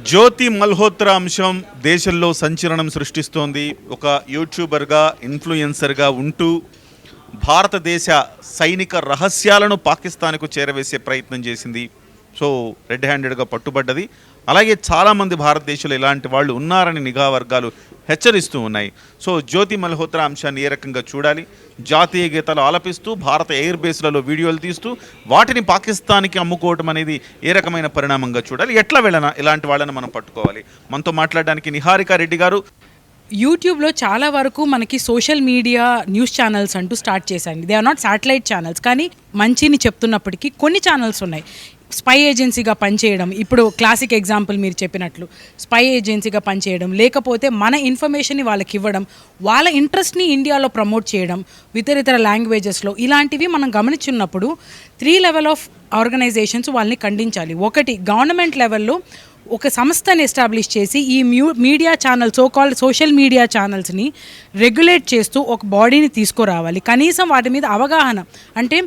జ్యోతి మల్హోత్రా అంశం దేశంలో సంచలనం సృష్టిస్తోంది. ఒక యూట్యూబర్గా ఇన్ఫ్లుయెన్సర్గా ఉంటూ భారతదేశ సైనిక రహస్యాలను పాకిస్తాన్కు చేరవేసే ప్రయత్నం చేసింది. సో రెడ్ హ్యాండెడ్గా పట్టుబడ్డది. అలాగే చాలామంది భారతదేశంలో ఇలాంటి వాళ్ళు ఉన్నారని నిఘా వర్గాలు హెచ్చరిస్తూ ఉన్నాయి. సో జ్యోతి మల్హోత్రా అంశాన్ని ఏ రకంగా చూడాలి, జాతీయ గీతాలు ఆలపిస్తూ భారత ఎయిర్ బేస్లలో వీడియోలు తీస్తూ వాటిని పాకిస్తాన్కి అమ్ముకోవడం అనేది ఏ రకమైన పరిణామంగా చూడాలి, ఎట్లా వెళ్ళనా ఇలాంటి వాళ్ళని మనం పట్టుకోవాలి. మనతో మాట్లాడడానికి నిహారిక రెడ్డి గారు. యూట్యూబ్లో చాలా వరకు మనకి సోషల్ మీడియా న్యూస్ ఛానల్స్ అంటూ స్టార్ట్ చేశాయండి. They are not satellite channels, కానీ మంచిని చెప్తున్నప్పటికీ కొన్ని ఛానల్స్ ఉన్నాయి స్పై ఏజెన్సీగా పనిచేయడం. ఇప్పుడు క్లాసిక్ ఎగ్జాంపుల్ మీరు చెప్పినట్లు స్పై ఏజెన్సీగా పనిచేయడం, లేకపోతే మన ఇన్ఫర్మేషన్ని వాళ్ళకి ఇవ్వడం, వాళ్ళ ఇంట్రెస్ట్ని ఇండియాలో ప్రమోట్ చేయడం ఇతర లాంగ్వేజెస్లో. ఇలాంటివి మనం గమనించున్నప్పుడు 3 లెవెల్ ఆఫ్ ఆర్గనైజేషన్స్ వాళ్ళని ఖండించాలి. ఒకటి, గవర్నమెంట్ లెవెల్లో ఒక సంస్థని ఎస్టాబ్లిష్ చేసి ఈ media channel called social media ఛానల్స్ని రెగ్యులేట్ చేస్తూ ఒక బాడీని తీసుకురావాలి. కనీసం వాటి మీద అవగాహన, అంటే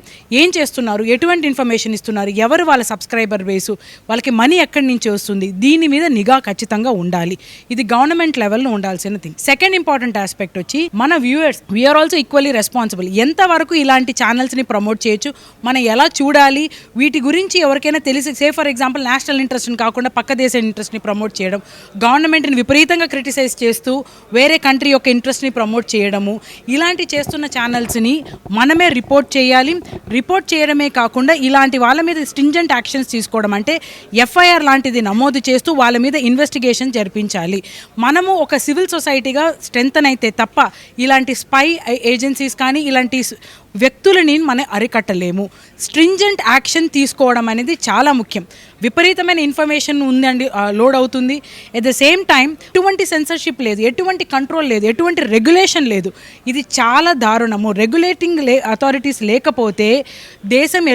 ఏం చేస్తున్నారు, ఎటువంటి ఇన్ఫర్మేషన్ ఇస్తున్నారు, ఎవరు వాళ్ళ సబ్స్క్రైబర్ బేసు, వాళ్ళకి మనీ ఎక్కడి నుంచి వస్తుంది, దీని మీద నిఘా ఖచ్చితంగా ఉండాలి. ఇది గవర్నమెంట్ లెవెల్లో ఉండాల్సిన థింగ్. సెకండ్ ఇంపార్టెంట్ ఆస్పెక్ట్ వచ్చి మన viewers, we are also equally responsible. ఎంతవరకు ఇలాంటి ఛానల్స్ని ప్రమోట్ చేయొచ్చు, మనం ఎలా చూడాలి, వీటి గురించి ఎవరికైనా తెలిసి, సే ఫర్ ఎగ్జాంపుల్ నేషనల్ ఇంట్రెస్ట్ని కాకుండా పక్క దేశ ఇంట్రెస్ట్ని ప్రమోట్ చేయడం, గవర్నమెంట్ని విపరీతంగా క్రిటిసైజ్ చేస్తూ వేరే కంట్రీ యొక్క ఇంట్రెస్ట్ని ప్రమోట్ చేయడము, ఇలాంటి చేస్తున్న ఛానల్స్ని మనమే రిపోర్ట్ చేయాలి. రిపోర్ట్ చేయడమే కాకుండా ఇలాంటి వాళ్ళ మీద స్ట్రింజెంట్ యాక్షన్స్ తీసుకోవడం, అంటే ఎఫ్ఐఆర్ లాంటిది నమోదు చేస్తూ వాళ్ళ మీద ఇన్వెస్టిగేషన్ జరిపించాలి. మనము ఒక సివిల్ సొసైటీగా స్ట్రెంగ్తన్ అయితే తప్ప ఇలాంటి స్పై ఏజెన్సీస్ కానీ ఇలాంటి వ్యక్తులని మనం అరికట్టలేము. స్ట్రింజెంట్ యాక్షన్ తీసుకోవడం అనేది చాలా ముఖ్యం. విపరీతమైన ఇన్ఫర్మేషన్ ఉందండి, లోడ్ అవుతుంది. ఎట్ ద సేమ్ టైం ఎటువంటి సెన్సర్షిప్ లేదు, ఎటువంటి కంట్రోల్ లేదు, ఎటువంటి రెగ్యులేషన్ లేదు. ఇది చాలా దారుణము. రెగ్యులేటింగ్ అథారిటీస్ లేకపోతే దేశం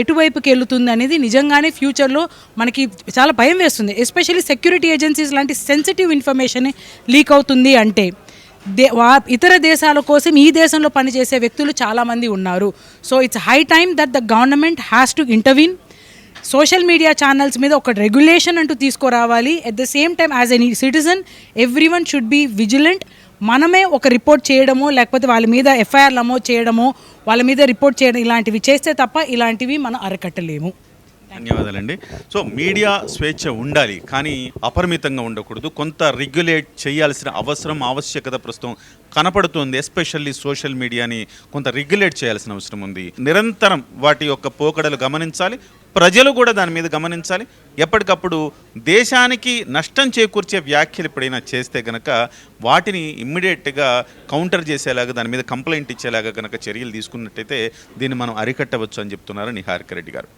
ఎటువైపుకి వెళుతుంది అనేది నిజంగానే ఫ్యూచర్లో మనకి చాలా భయం వేస్తుంది. ఎస్పెషల్లీ సెక్యూరిటీ ఏజెన్సీస్ లాంటి సెన్సిటివ్ ఇన్ఫర్మేషన్ లీక్ అవుతుంది అంటే ఇతర దేశాల కోసం ఈ దేశంలో పనిచేసే వ్యక్తులు చాలామంది ఉన్నారు. So it's high time that the government has to intervene. Social media channels మీద ఒక రెగ్యులేషన్ అంటూ తీసుకురావాలి. At the same time as any citizen everyone should be vigilant. మనమే ఒక రిపోర్ట్ చేయడమో, లేకపోతే వాళ్ళ మీద ఎఫ్ఐఆర్ నమోదు చేయడమో, వాళ్ళ మీద రిపోర్ట్ చేయడం, ఇలాంటివి చేస్తే తప్ప ఇలాంటివి మనం అరికట్టలేము. ధన్యవాదాలండి. సో మీడియా స్వేచ్ఛ ఉండాలి, కానీ అపరిమితంగా ఉండకూడదు. కొంత రెగ్యులేట్ చేయాల్సిన ఆవశ్యకత ప్రస్తుతం కనపడుతుంది. ఎస్పెషల్లీ సోషల్ మీడియాని కొంత రెగ్యులేట్ చేయాల్సిన అవసరం ఉంది. నిరంతరం వాటి యొక్క పోకడలు గమనించాలి, ప్రజలు కూడా దాని మీద గమనించాలి. ఎప్పటికప్పుడు దేశానికి నష్టం చేకూర్చే వ్యాఖ్యలు ఎప్పుడైనా చేస్తే కనుక వాటిని ఇమ్మీడియట్గా కౌంటర్ చేసేలాగా, దాని మీద కంప్లైంట్ ఇచ్చేలాగా కనుక చర్యలు తీసుకున్నట్టయితే దీన్ని మనం అరికట్టవచ్చు అని చెప్తున్నారు నిహారిక రెడ్డి గారు.